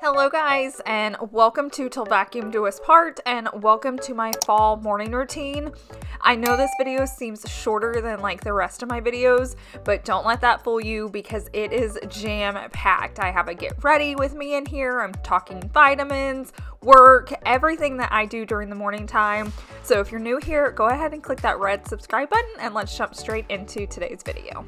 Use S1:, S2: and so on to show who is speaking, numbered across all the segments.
S1: Hello guys, and welcome to Till Vacuum Do Us Part, and welcome to my fall morning routine. I know this video seems shorter than like the rest of my videos, but don't let that fool you because it is jam-packed. I have a get ready with me in here. I'm talking vitamins, work, everything that I do during the morning time. So if you're new here, go ahead and click that red subscribe button and let's jump straight into today's video.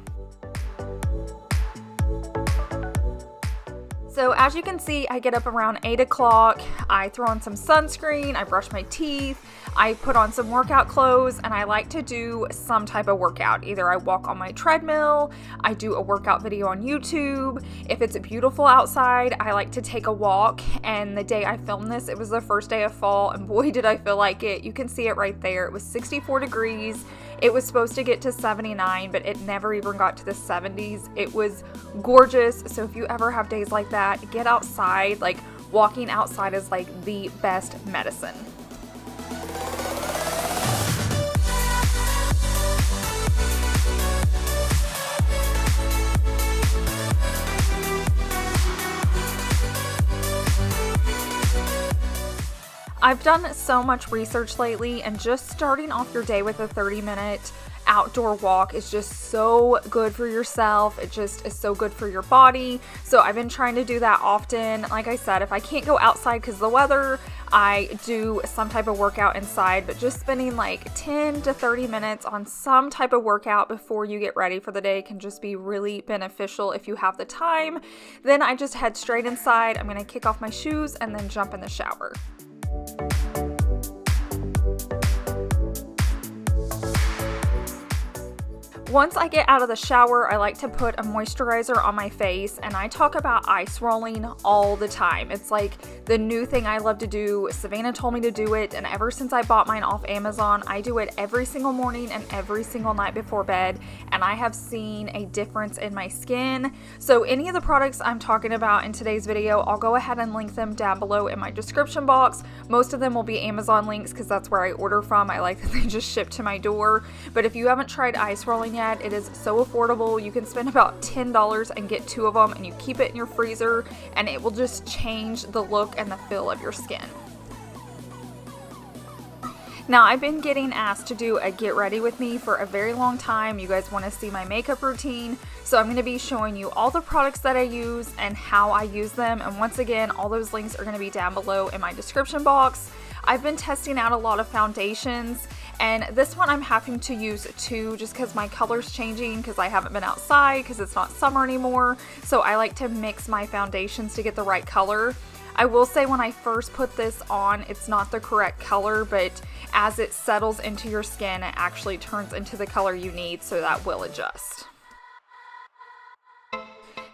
S1: So as you can see, I get up around 8 o'clock, I throw on some sunscreen, I brush my teeth, I put on some workout clothes, and I like to do some type of workout. Either I walk on my treadmill, I do a workout video on YouTube. If it's beautiful outside, I like to take a walk, and the day I filmed this, it was the first day of fall, and boy did I feel like it. You can see it right there. It was 64 degrees. It was supposed to get to 79, but it never even got to the 70s. It was gorgeous. So if you ever have days like that, get outside. Like, walking outside is like the best medicine. I've done so much research lately, and just starting off your day with a 30-minute outdoor walk is just so good for yourself. It just is so good for your body. So I've been trying to do that often. Like I said, if I can't go outside because of the weather, I do some type of workout inside, but just spending like 10 to 30 minutes on some type of workout before you get ready for the day can just be really beneficial if you have the time. Then I just head straight inside. I'm going to kick off my shoes and then jump in the shower. Once I get out of the shower, I like to put a moisturizer on my face, and I talk about ice rolling all the time. It's like the new thing I love to do. Savannah told me to do it, and ever since I bought mine off Amazon, I do it every single morning and every single night before bed, and I have seen a difference in my skin. So any of the products I'm talking about in today's video, I'll go ahead and link them down below in my description box. Most of them will be Amazon links because that's where I order from. I like that they just ship to my door. But if you haven't tried ice rolling yet, it is so affordable. You can spend about $10 and get 2 of them, and you keep it in your freezer, and it will just change the look and the feel of your skin. Now, I've been getting asked to do a get ready with me for a very long time. You guys want to see my makeup routine, so I'm going to be showing you all the products that I use and how I use them. And once again, all those links are going to be down below in my description box. I've been testing out a lot of foundations, and this one I'm having to use too, just because my color's changing because I haven't been outside because it's not summer anymore. So I like to mix my foundations to get the right color. I will say when I first put this on, it's not the correct color, but as it settles into your skin, it actually turns into the color you need, so that will adjust.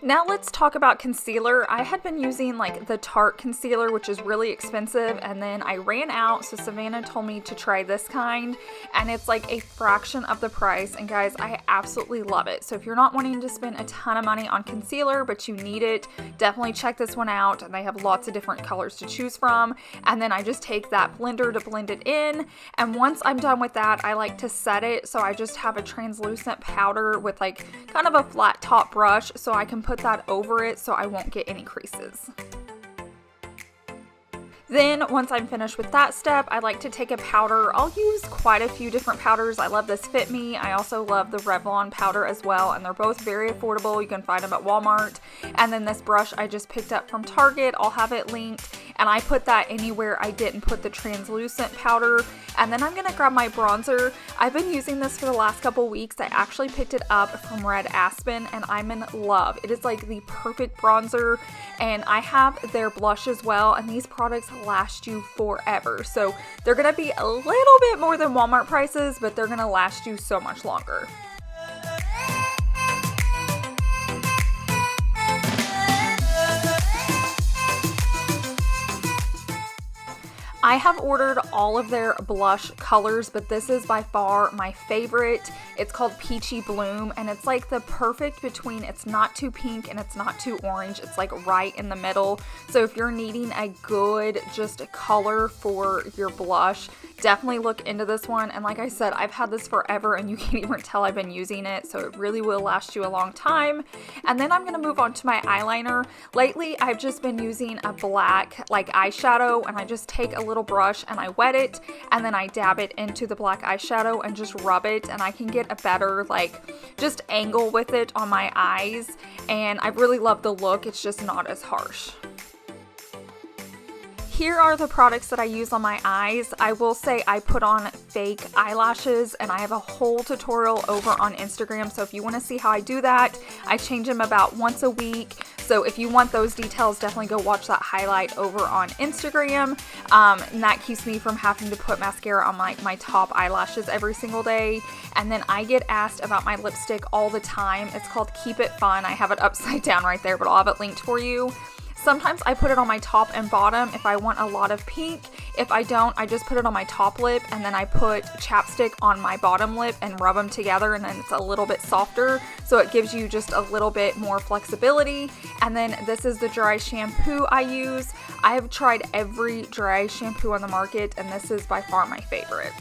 S1: Now let's talk about concealer. I had been using like the Tarte concealer, which is really expensive, and then I ran out, so Savannah told me to try this kind, and it's like a fraction of the price, and guys, I absolutely love it. So if you're not wanting to spend a ton of money on concealer, but you need it, definitely check this one out, and they have lots of different colors to choose from. And then I just take that blender to blend it in, and once I'm done with that, I like to set it, so I just have a translucent powder with like kind of a flat top brush, so I can put that over it so I won't get any creases. Then once I'm finished with that step, I like to take a powder. I'll use quite a few different powders. I love this Fit Me. I also love the Revlon powder as well, and they're both very affordable. You can find them at Walmart. And then this brush I just picked up from Target. I'll have it linked, and I put that anywhere I didn't put the translucent powder. And then I'm gonna grab my bronzer. I've been using this for the last couple weeks. I actually picked it up from Red Aspen, and I'm in love. It is like the perfect bronzer, and I have their blush as well, and these products last you forever. So they're gonna be a little bit more than Walmart prices, but they're gonna last you so much longer. I have ordered all of their blush colors, but this is by far my favorite. It's called Peachy Bloom, and it's like the perfect between, it's not too pink and it's not too orange. It's like right in the middle. So if you're needing a good just color for your blush, definitely look into this one. And like I said, I've had this forever and you can't even tell I've been using it, so it really will last you a long time. And then I'm going to move on to my eyeliner. Lately I've just been using a black like eyeshadow, and I just take a little brush and I wet it and then I dab it into the black eyeshadow and just rub it, and I can get a better like just angle with it on my eyes, and I really love the look. It's just not as harsh. Here are the products that I use on my eyes. I will say I put on fake eyelashes, and I have a whole tutorial over on Instagram, so if you want to see how I do that, I change them about once a week. So if you want those details, definitely go watch that highlight over on Instagram. And that keeps me from having to put mascara on my top eyelashes every single day. And then I get asked about my lipstick all the time. It's called Keep It Fun. I have it upside down right there, but I'll have it linked for you. Sometimes I put it on my top and bottom if I want a lot of pink. If I don't, I just put it on my top lip, and then I put chapstick on my bottom lip and rub them together, and then it's a little bit softer, so it gives you just a little bit more flexibility. And then this is the dry shampoo I use. I have tried every dry shampoo on the market, and this is by far my favorite.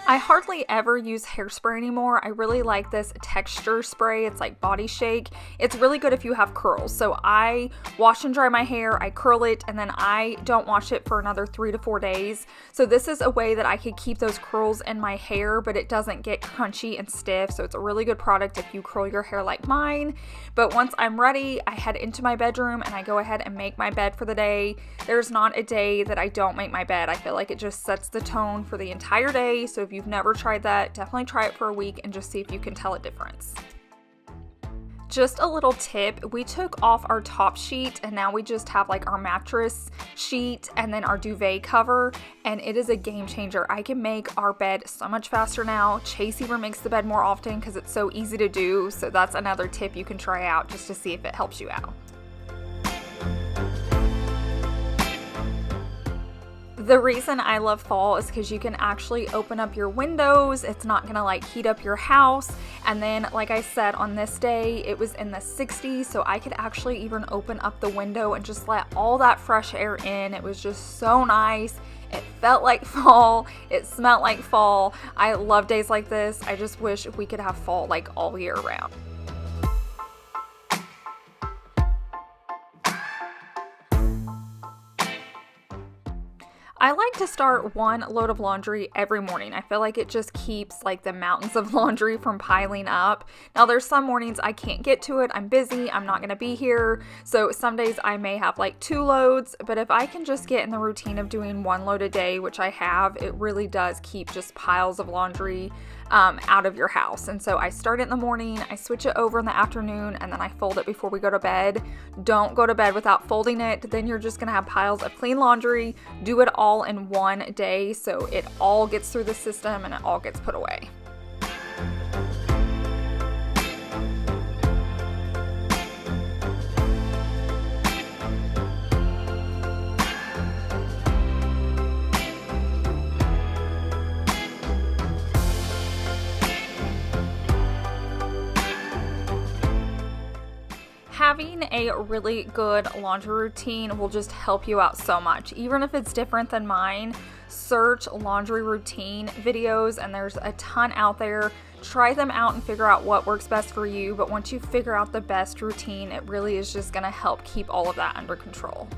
S1: I hardly ever use hairspray anymore. I really like this texture spray. It's like Body Shake. It's really good if you have curls. So I wash and dry my hair, I curl it, and then I don't wash it for another 3 to 4 days. So this is a way that I could keep those curls in my hair, but it doesn't get crunchy and stiff. So it's a really good product if you curl your hair like mine. But once I'm ready, I head into my bedroom and I go ahead and make my bed for the day. There's not a day that I don't make my bed. I feel like it just sets the tone for the entire day. So if you've never tried that, definitely try it for a week and just see if you can tell a difference. Just a little tip, we took off our top sheet and now we just have like our mattress sheet and then our duvet cover, and it is a game changer. I can make our bed so much faster now. Chase even makes the bed more often because it's so easy to do, so that's another tip you can try out just to see if it helps you out. The reason I love fall is because you can actually open up your windows. It's not gonna like heat up your house. And then, like I said, on this day, it was in the 60s, so I could actually even open up the window and just let all that fresh air in. It was just so nice. It felt like fall. It smelled like fall. I love days like this. I just wish we could have fall like all year round. I like to start one load of laundry every morning. I feel like it just keeps like the mountains of laundry from piling up. Now there's some mornings I can't get to it. I'm busy. I'm not going to be here. So some days I may have like 2 loads, but if I can just get in the routine of doing 1 load a day, which I have, it really does keep just piles of laundry out of your house. And so I start it in the morning, I switch it over in the afternoon, and then I fold it before we go to bed. Don't go to bed without folding it. Then you're just gonna have piles of clean laundry. Do it all in one day so it all gets through the system and it all gets put away. Having a really good laundry routine will just help you out so much. Even if it's different than mine, search laundry routine videos, and there's a ton out there. Try them out and figure out what works best for you. But once you figure out the best routine, it really is just going to help keep all of that under control.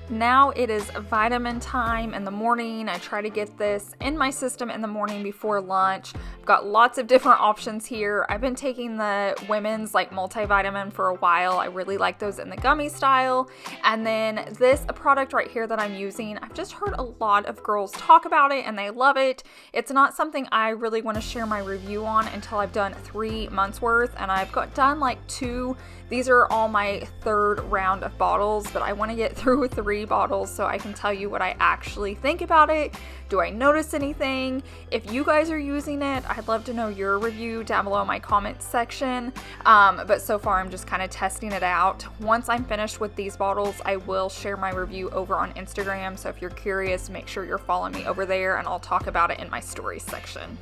S1: Now it is vitamin time in the morning. I try to get this in my system in the morning before lunch. I've got lots of different options here. I've been taking the women's like multivitamin for a while. I really like those in the gummy style. And then this product right here that I'm using, I've just heard a lot of girls talk about it and they love it. It's not something I really want to share my review on until I've done 3 months worth, and I've done like 2. These are all my 3rd round of bottles, but I want to get through 3 3 bottles so I can tell you what I actually think about it. Do I notice anything? If you guys are using it, I'd love to know your review down below in my comments section. But so far I'm just kind of testing it out. Once I'm finished with these bottles, I will share my review over on Instagram. So if you're curious, make sure you're following me over there and I'll talk about it in my stories section.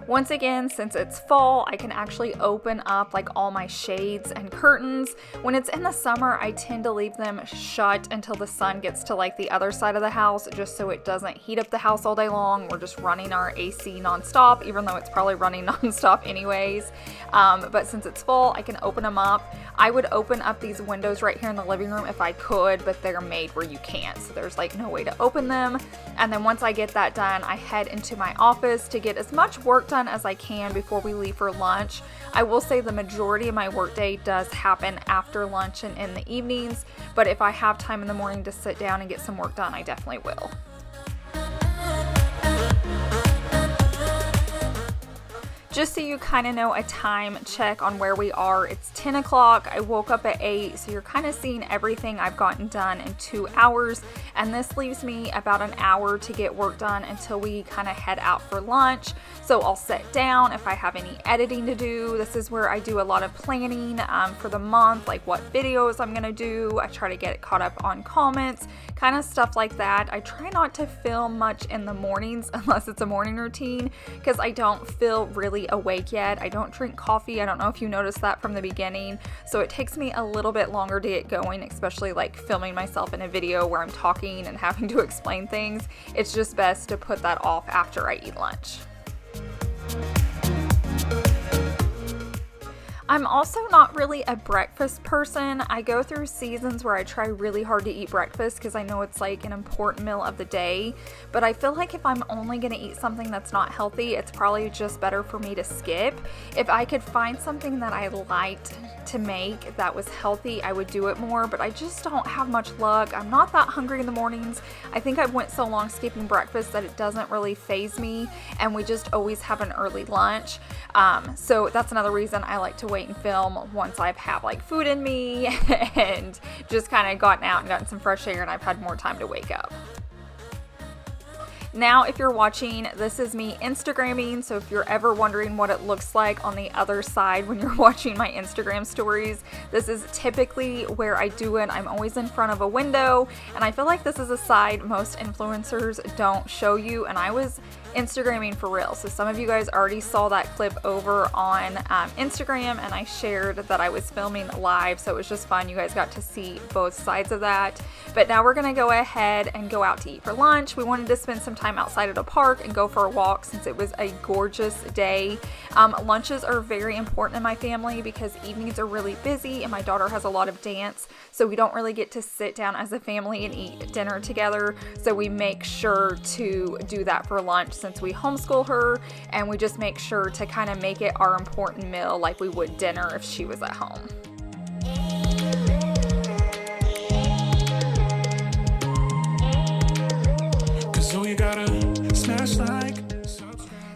S1: Once again, since it's fall, I can actually open up like all my shades and curtains. When it's in the summer, I tend to leave them shut until the sun gets to like the other side of the house, just so it doesn't heat up the house all day long. We're just running our AC nonstop, even though it's probably running nonstop anyways. But since it's fall, I can open them up. I would open up these windows right here in the living room if I could, but they're made where you can't. So there's like no way to open them. And then once I get that done, I head into my office to get as much work done as I can before we leave for lunch. I will say the majority of my workday does happen after lunch and in the evenings, but if I have time in the morning to sit down and get some work done, I definitely will. Just so you kind of know a time check on where we are, it's 10 o'clock. I woke up at 8, so you're kind of seeing everything I've gotten done in 2 hours, and this leaves me about an hour to get work done until we kind of head out for lunch. So I'll sit down if I have any editing to do. This is where I do a lot of planning for the month, like what videos I'm gonna do. I try to get it caught up on comments, kind of stuff like that. I try not to film much in the mornings unless it's a morning routine, because I don't feel really awake yet. I don't drink coffee. I don't know if you noticed that from the beginning. So it takes me a little bit longer to get going, especially like filming myself in a video where I'm talking and having to explain things. It's just best to put that off after I eat lunch. I'm also not really a breakfast person. I go through seasons where I try really hard to eat breakfast because I know it's like an important meal of the day, but I feel like if I'm only going to eat something that's not healthy, it's probably just better for me to skip. If I could find something that I liked to make that was healthy, I would do it more, but I just don't have much luck. I'm not that hungry in the mornings. I think I've went so long skipping breakfast that it doesn't really faze me, and we just always have an early lunch. So that's another reason I like to wait and film once I've had like food in me and just kind of gotten out and gotten some fresh air and I've had more time to wake up. Now, if you're watching, this is me Instagramming, so if you're ever wondering what it looks like on the other side when you're watching my Instagram stories, this is typically where I do it. I'm always in front of a window, and I feel like this is a side most influencers don't show you, and I was Instagramming for real. So some of you guys already saw that clip over on Instagram, and I shared that I was filming live, so it was just fun. You guys got to see both sides of that. But now we're gonna go ahead and go out to eat for lunch. We wanted to spend some time outside at a park and go for a walk since it was a gorgeous day. Lunches are very important in my family because evenings are really busy and my daughter has a lot of dance, so we don't really get to sit down as a family and eat dinner together. So we make sure to do that for lunch since we homeschool her, and we just make sure to kind of make it our important meal like we would dinner if she was at home.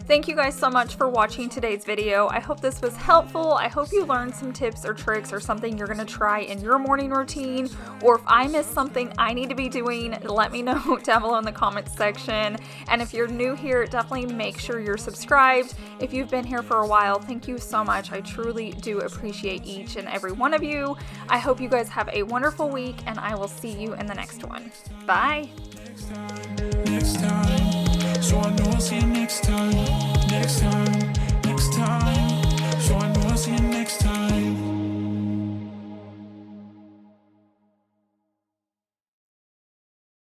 S1: Thank you guys so much for watching today's video. I hope this was helpful. I hope you learned some tips or tricks or something you're going to try in your morning routine, or if I missed something I need to be doing, let me know down below in the comments section. And if you're new here, definitely make sure you're subscribed. If you've been here for a while, thank you so much. I truly do appreciate each and every one of you. I hope you guys have a wonderful week, and I will see you in the next one. Bye.
S2: Next time, so I know I'll see you next time.